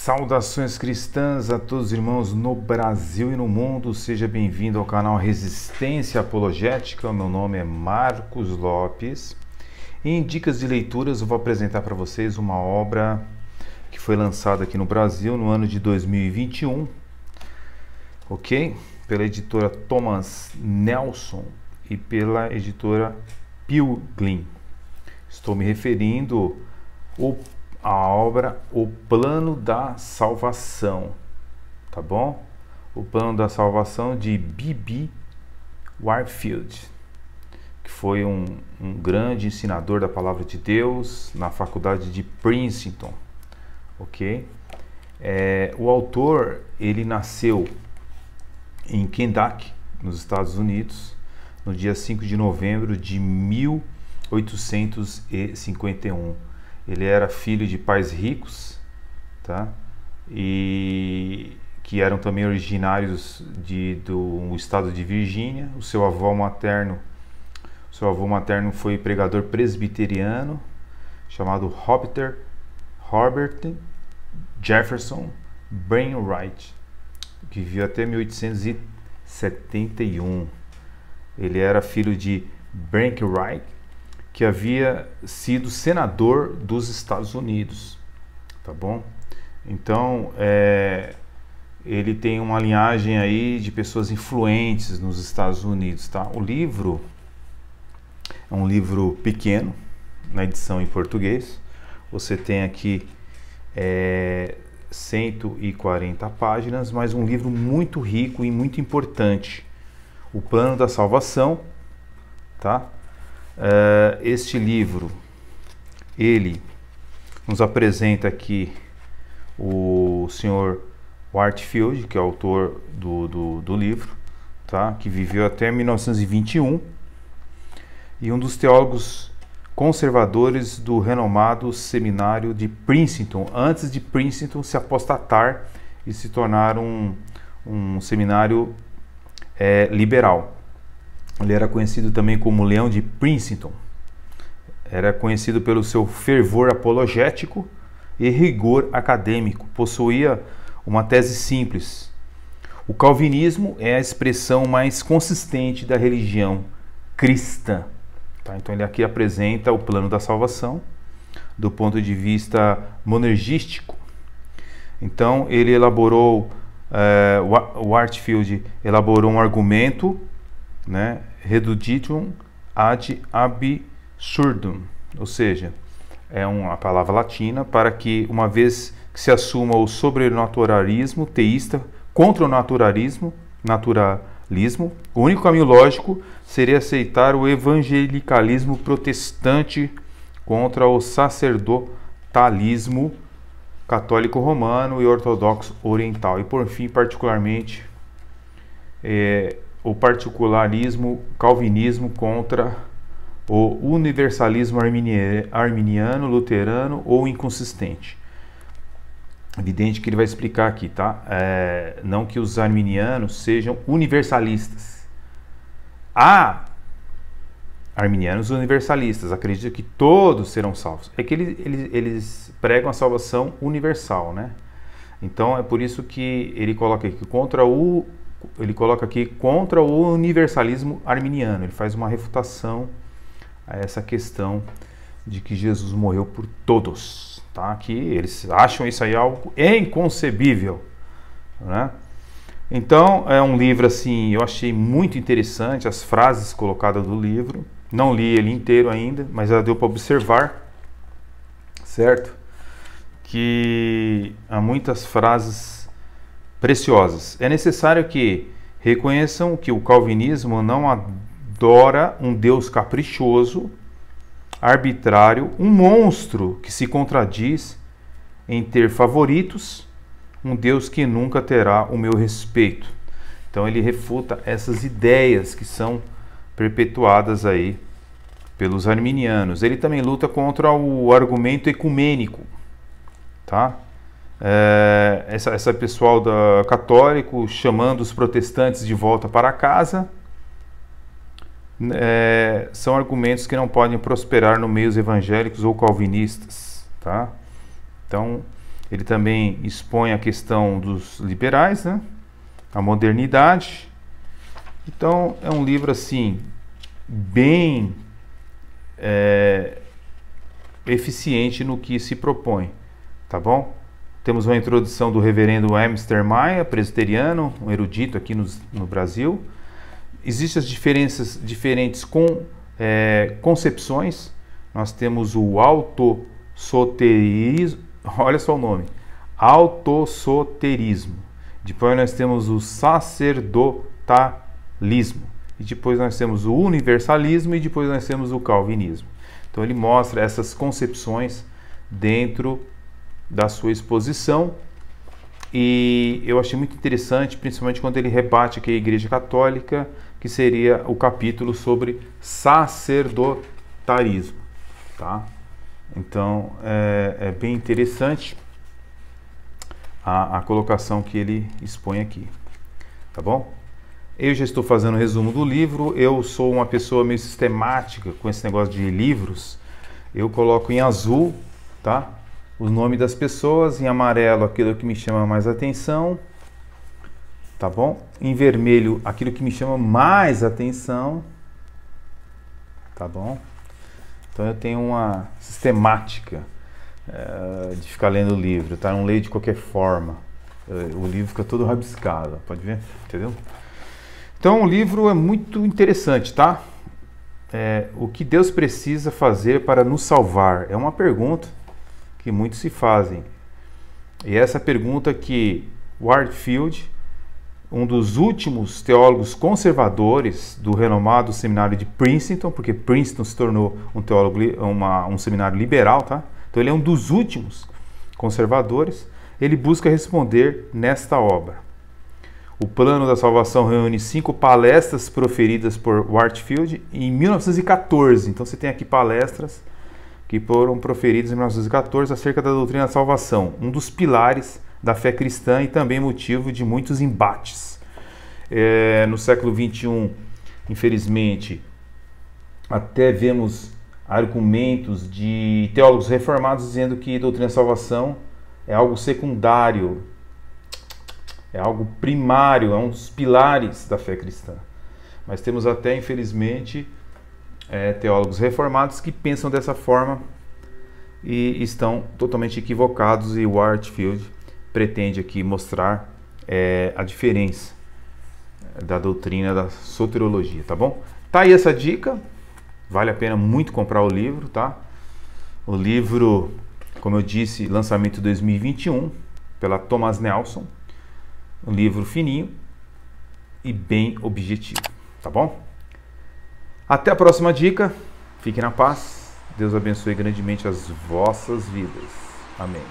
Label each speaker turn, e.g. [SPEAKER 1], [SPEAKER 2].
[SPEAKER 1] Saudações cristãs a todos os irmãos no Brasil e no mundo. Seja bem-vindo ao canal Resistência Apologética. Meu nome é Marcos Lopes. E em dicas de leituras eu vou apresentar para vocês uma obra que foi lançada aqui no Brasil no ano de 2021, ok? Pela editora Thomas Nelson e pela editora Pilgrim. Estou me referindo a obra O Plano da Salvação, tá bom? O Plano da Salvação de B.B. Warfield, que foi um grande ensinador da Palavra de Deus na faculdade de Princeton, ok? O autor, ele nasceu em Kentucky, nos Estados Unidos, no dia 5 de novembro de 1851. Ele era filho de pais ricos, tá? E que eram também originários do estado de Virgínia. O seu avô materno foi pregador presbiteriano chamado Robert Jefferson Brainwright, que viveu até 1871. Ele era filho de Brainwright, que havia sido senador dos Estados Unidos, tá bom? Então, ele tem uma linhagem aí de pessoas influentes nos Estados Unidos, tá? O livro é um livro pequeno, na edição em português. Você tem aqui 140 páginas, mas um livro muito rico e muito importante. O Plano da Salvação, tá? Este livro, ele nos apresenta aqui o Sr. Warfield, que é o autor do livro, tá? Que viveu até 1921, e um dos teólogos conservadores do renomado seminário de Princeton, antes de Princeton se apostatar e se tornar um seminário liberal. Ele era conhecido também como Leão de Princeton. Era conhecido pelo seu fervor apologético e rigor acadêmico. Possuía uma tese simples: o calvinismo é a expressão mais consistente da religião cristã. Tá? Então ele aqui apresenta o plano da salvação do ponto de vista monergístico. Então ele elaborou, Warfield elaborou um argumento, né, reduditum ad absurdum, ou seja, é uma palavra latina para que, uma vez que se assuma o sobrenaturalismo teísta contra o naturalismo, o único caminho lógico seria aceitar o evangelicalismo protestante contra o sacerdotalismo católico romano e ortodoxo oriental, e por fim, particularmente, o particularismo calvinismo contra o universalismo arminiano, luterano ou inconsistente. Evidente que ele vai explicar aqui, tá? Não que os arminianos sejam universalistas. Há arminianos universalistas, acreditam que todos serão salvos. É que eles pregam a salvação universal, né? Então é por isso que ele coloca aqui contra o universalismo arminiano. Ele faz uma refutação a essa questão de que Jesus morreu por todos, tá? Que eles acham isso aí algo inconcebível, né? Então é um livro assim, eu achei muito interessante as frases colocadas do livro. Não li ele inteiro ainda, mas já deu para observar, certo? Que há muitas frases preciosas. É necessário que reconheçam que o calvinismo não adora um Deus caprichoso, arbitrário, um monstro que se contradiz em ter favoritos, um Deus que nunca terá o meu respeito. Então ele refuta essas ideias que são perpetuadas aí pelos arminianos. Ele também luta contra o argumento ecumênico, tá? Essa pessoal católico chamando os protestantes de volta para casa, são argumentos que não podem prosperar no meio evangélicos ou calvinistas, tá? Então Ele também expõe a questão dos liberais, né? A modernidade. Então, é um livro assim bem eficiente no que se propõe, tá bom? Temos uma introdução do reverendo Webster Maia, presbiteriano, um erudito aqui no Brasil. Existem as diferentes concepções. Nós temos o autossoterismo, olha só o nome, autossoterismo. Depois nós temos o sacerdotalismo. E depois nós temos o universalismo e depois nós temos o calvinismo. Então ele mostra essas concepções dentro da sua exposição, e eu achei muito interessante, principalmente quando ele rebate aqui a Igreja Católica, que seria o capítulo sobre sacerdotarismo, tá? Então é bem interessante a colocação que ele expõe aqui, tá bom? Eu já estou fazendo o resumo do livro. Eu sou uma pessoa meio sistemática com esse negócio de livros. Eu coloco em azul, tá? O nome das pessoas, em amarelo aquilo que me chama mais atenção, tá bom? Em vermelho aquilo que me chama mais atenção, tá bom? Então eu tenho uma sistemática de ficar lendo o livro, tá? Não leio de qualquer forma. O livro fica todo rabiscado, pode ver? Entendeu? Então o livro é muito interessante, tá? O que Deus precisa fazer para nos salvar? É uma pergunta que muitos se fazem. E essa pergunta que Warfield, um dos últimos teólogos conservadores do renomado seminário de Princeton, porque Princeton se tornou um seminário liberal, tá? Então ele é um dos últimos conservadores. Ele busca responder nesta obra. O Plano da Salvação reúne 5 palestras proferidas por Warfield em 1914. Então você tem aqui palestras que foram proferidas em 1914 acerca da doutrina da salvação, um dos pilares da fé cristã e também motivo de muitos embates. No século XXI, infelizmente, até vemos argumentos de teólogos reformados dizendo que a doutrina da salvação é algo secundário, é algo primário, é um dos pilares da fé cristã. Mas temos até, infelizmente, teólogos reformados que pensam dessa forma e estão totalmente equivocados, e Warfield pretende aqui mostrar a diferença da doutrina da soteriologia, tá bom? Tá aí essa dica, vale a pena muito comprar o livro, tá? O livro, como eu disse, lançamento 2021, pela Thomas Nelson, um livro fininho e bem objetivo, tá bom? Até a próxima dica, fiquem na paz, Deus abençoe grandemente as vossas vidas, amém.